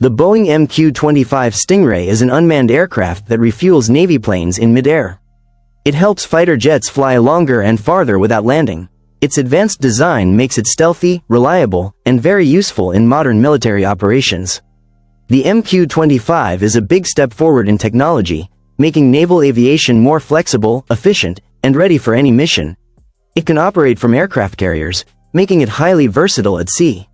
The Boeing MQ-25 Stingray is an unmanned aircraft that refuels Navy planes in mid-air. It helps fighter jets fly longer and farther without landing. Its advanced design makes it stealthy, reliable, and very useful in modern military operations. The MQ-25 is a big step forward in technology, making naval aviation more flexible, efficient, and ready for any mission. It can operate from aircraft carriers, making it highly versatile at sea.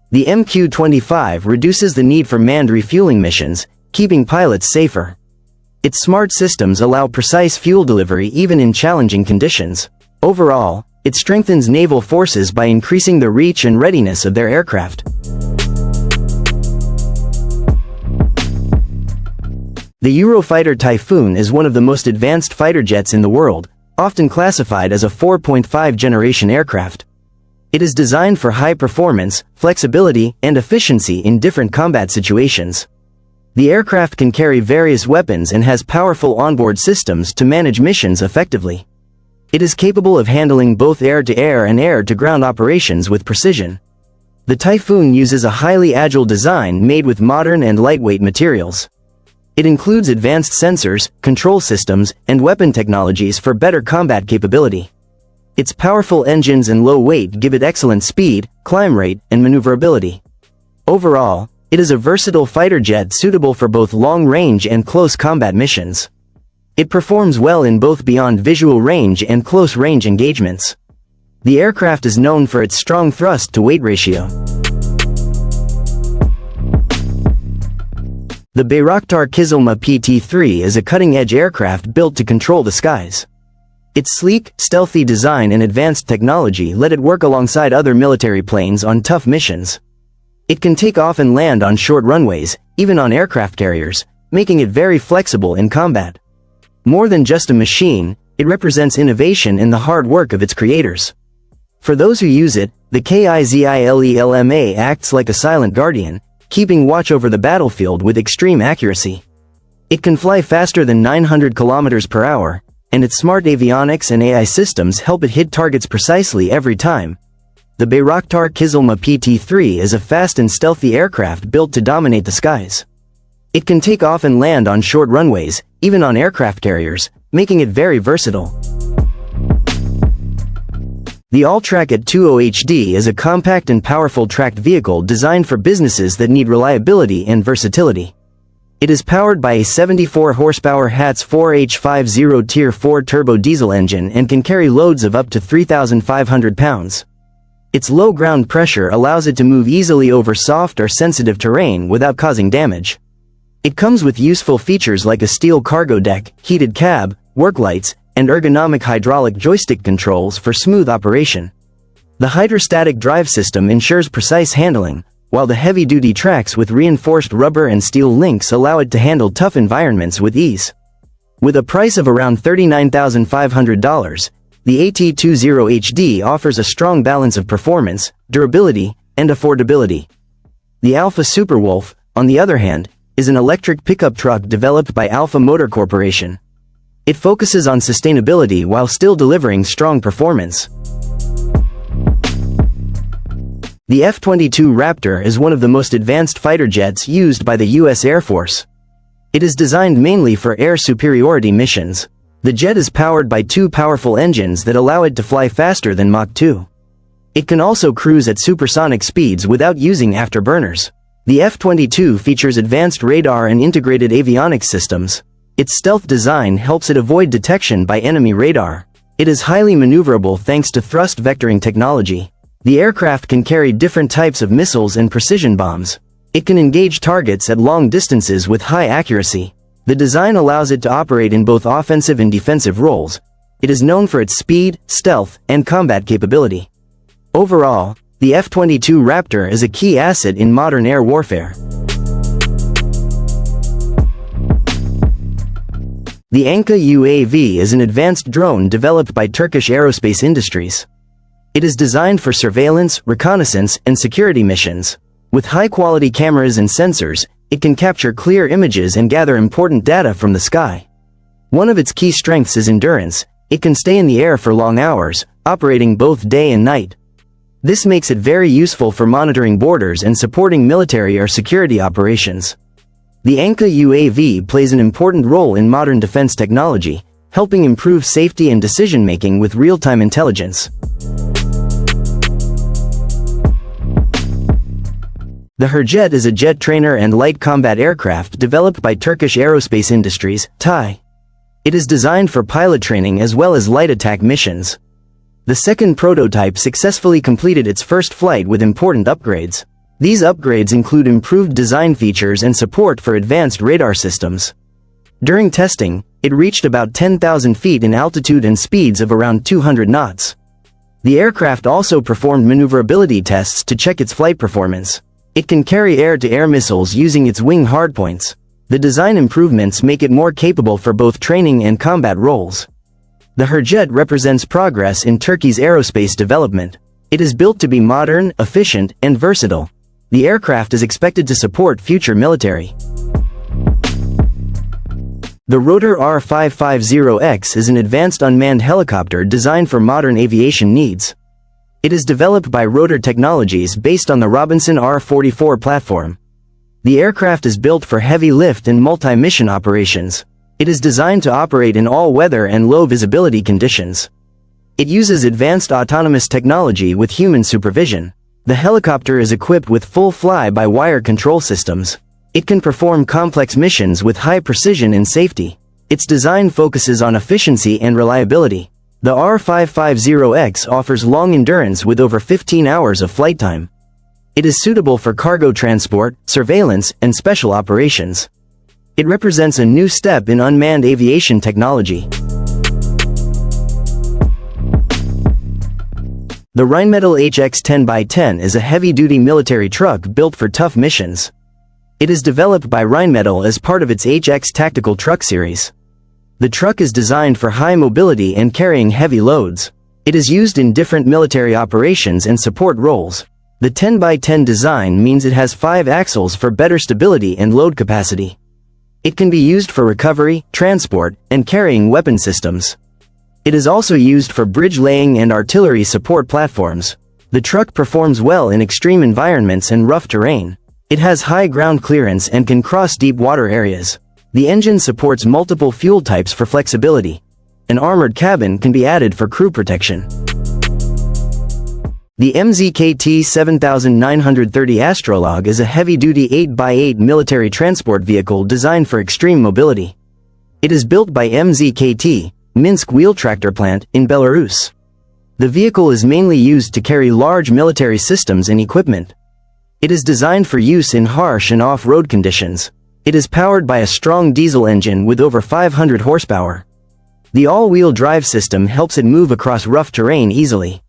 The MQ-25 reduces the need for manned refueling missions, keeping pilots safer. Its smart systems allow precise fuel delivery even in challenging conditions. Overall, it strengthens naval forces by increasing the reach and readiness of their aircraft. The Eurofighter Typhoon is one of the most advanced fighter jets in the world, often classified as a 4.5 generation aircraft. It is designed for high performance, flexibility, and efficiency in different combat situations. The aircraft can carry various weapons and has powerful onboard systems to manage missions effectively. It is capable of handling both air-to-air and air-to-ground operations with precision. The Typhoon uses a highly agile design made with modern and lightweight materials. It includes advanced sensors, control systems, and weapon technologies for better combat capability. Its powerful engines and low weight give it excellent speed, climb rate, and maneuverability. Overall, it is a versatile fighter jet suitable for both long-range and close combat missions. It performs well in both beyond visual range and close-range engagements. The aircraft is known for its strong thrust-to-weight ratio. The Bayraktar CİZILELMA PT-3 is a cutting-edge aircraft built to control the skies. Its sleek, stealthy design and advanced technology let it work alongside other military planes on tough missions. It can take off and land on short runways, even on aircraft carriers, making it very flexible in combat. More than just a machine, it represents innovation in the hard work of its creators. For those who use it, the KIZILELMA acts like a silent guardian, keeping watch over the battlefield with extreme accuracy. It can fly faster than 900 km per hour, and its smart avionics and AI systems help it hit targets precisely every time. The Bayraktar CİZILELMA PT-3 is a fast and stealthy aircraft built to dominate the skies. It can take off and land on short runways, even on aircraft carriers, making it very versatile. The Alltrack 20 HD is a compact and powerful tracked vehicle designed for businesses that need reliability and versatility. It is powered by a 74-horsepower HATS 4H50 Tier 4 turbo diesel engine and can carry loads of up to 3,500 pounds. Its low ground pressure allows it to move easily over soft or sensitive terrain without causing damage. It comes with useful features like a steel cargo deck, heated cab, work lights, and ergonomic hydraulic joystick controls for smooth operation. The hydrostatic drive system ensures precise handling, while the heavy-duty tracks with reinforced rubber and steel links allow it to handle tough environments with ease. With a price of around $39,500, the AT20 HD offers a strong balance of performance, durability, and affordability. The Alpha Superwolf, on the other hand, is an electric pickup truck developed by Alpha Motor Corporation. It focuses on sustainability while still delivering strong performance. The F-22 Raptor is one of the most advanced fighter jets used by the U.S. Air Force. It is designed mainly for air superiority missions. The jet is powered by two powerful engines that allow it to fly faster than Mach 2. It can also cruise at supersonic speeds without using afterburners. The F-22 features advanced radar and integrated avionics systems. Its stealth design helps it avoid detection by enemy radar. It is highly maneuverable thanks to thrust vectoring technology. The aircraft can carry different types of missiles and precision bombs. It can engage targets at long distances with high accuracy. The design allows it to operate in both offensive and defensive roles. It is known for its speed, stealth, and combat capability. Overall, the F-22 Raptor is a key asset in modern air warfare. The Anka UAV is an advanced drone developed by Turkish aerospace industries. It is designed for surveillance, reconnaissance, and security missions. With high-quality cameras and sensors, it can capture clear images and gather important data from the sky. One of its key strengths is endurance. It can stay in the air for long hours, operating both day and night. This makes it very useful for monitoring borders and supporting military or security operations. The Anka UAV plays an important role in modern defense technology, helping improve safety and decision-making with real-time intelligence. The Hürjet is a jet trainer and light combat aircraft developed by Turkish Aerospace Industries, TAI. It is designed for pilot training as well as light attack missions. The second prototype successfully completed its first flight with important upgrades. These upgrades include improved design features and support for advanced radar systems. During testing, it reached about 10,000 feet in altitude and speeds of around 200 knots. The aircraft also performed maneuverability tests to check its flight performance. It can carry air-to-air missiles using its wing hardpoints. The design improvements make it more capable for both training and combat roles. The Hürjet represents progress in Turkey's aerospace development. It is built to be modern, efficient, and versatile. The aircraft is expected to support future military. The Rotor R550X is an advanced unmanned helicopter designed for modern aviation needs. It is developed by Rotor Technologies based on the Robinson R-44 platform. The aircraft is built for heavy lift and multi-mission operations. It is designed to operate in all weather and low visibility conditions. It uses advanced autonomous technology with human supervision. The helicopter is equipped with full fly-by-wire control systems. It can perform complex missions with high precision and safety. Its design focuses on efficiency and reliability. The R550X offers long endurance with over 15 hours of flight time. It is suitable for cargo transport, surveillance, and special operations. It represents a new step in unmanned aviation technology. The Rheinmetall HX 10x10 is a heavy-duty military truck built for tough missions. It is developed by Rheinmetall as part of its HX tactical truck series. The truck is designed for high mobility and carrying heavy loads. It is used in different military operations and support roles. The 10x10 design means it has 5 axles for better stability and load capacity. It can be used for recovery, transport, and carrying weapon systems. It is also used for bridge laying and artillery support platforms. The truck performs well in extreme environments and rough terrain. It has high ground clearance and can cross deep water areas. The engine supports multiple fuel types for flexibility. An armored cabin can be added for crew protection. The MZKT-7930 Astrolog is a heavy-duty 8x8 military transport vehicle designed for extreme mobility. It is built by MZKT, Minsk Wheel Tractor Plant, in Belarus. The vehicle is mainly used to carry large military systems and equipment. It is designed for use in harsh and off-road conditions. It is powered by a strong diesel engine with over 500 horsepower. The all-wheel drive system helps it move across rough terrain easily.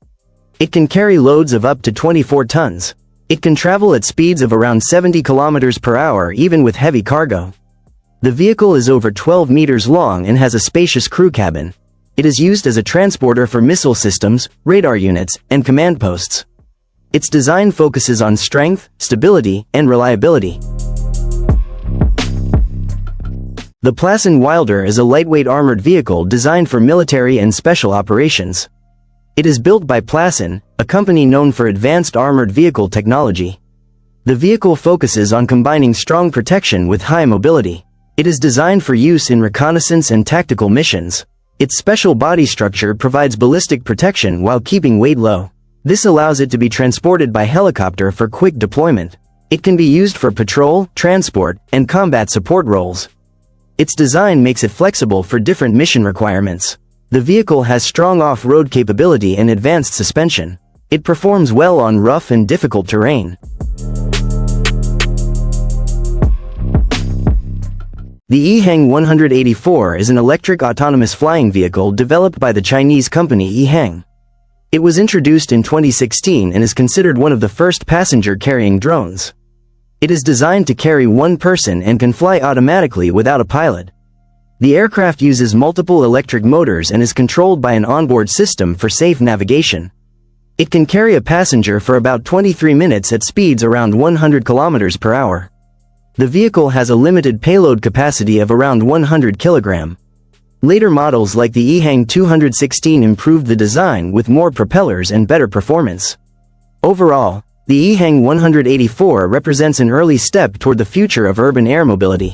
It can carry loads of up to 24 tons. It can travel at speeds of around 70 kilometers per hour even with heavy cargo. The vehicle is over 12 meters long and has a spacious crew cabin. It is used as a transporter for missile systems, radar units, and command posts. Its design focuses on strength, stability, and reliability. The Plassen Wilder is a lightweight armored vehicle designed for military and special operations. It is built by Plassen, a company known for advanced armored vehicle technology. The vehicle focuses on combining strong protection with high mobility. It is designed for use in reconnaissance and tactical missions. Its special body structure provides ballistic protection while keeping weight low. This allows it to be transported by helicopter for quick deployment. It can be used for patrol, transport, and combat support roles. Its design makes it flexible for different mission requirements. The vehicle has strong off-road capability and advanced suspension. It performs well on rough and difficult terrain. The EHang 184 is an electric autonomous flying vehicle developed by the Chinese company EHang. It was introduced in 2016 and is considered one of the first passenger-carrying drones. It is designed to carry one person and can fly automatically without a pilot. The aircraft uses multiple electric motors and is controlled by an onboard system for safe navigation. It can carry a passenger for about 23 minutes at speeds around 100 kilometers per hour. The vehicle has a limited payload capacity of around 100 kg. Later models like the EHang 216 improved the design with more propellers and better performance. Overall, the EHang 184 represents an early step toward the future of urban air mobility.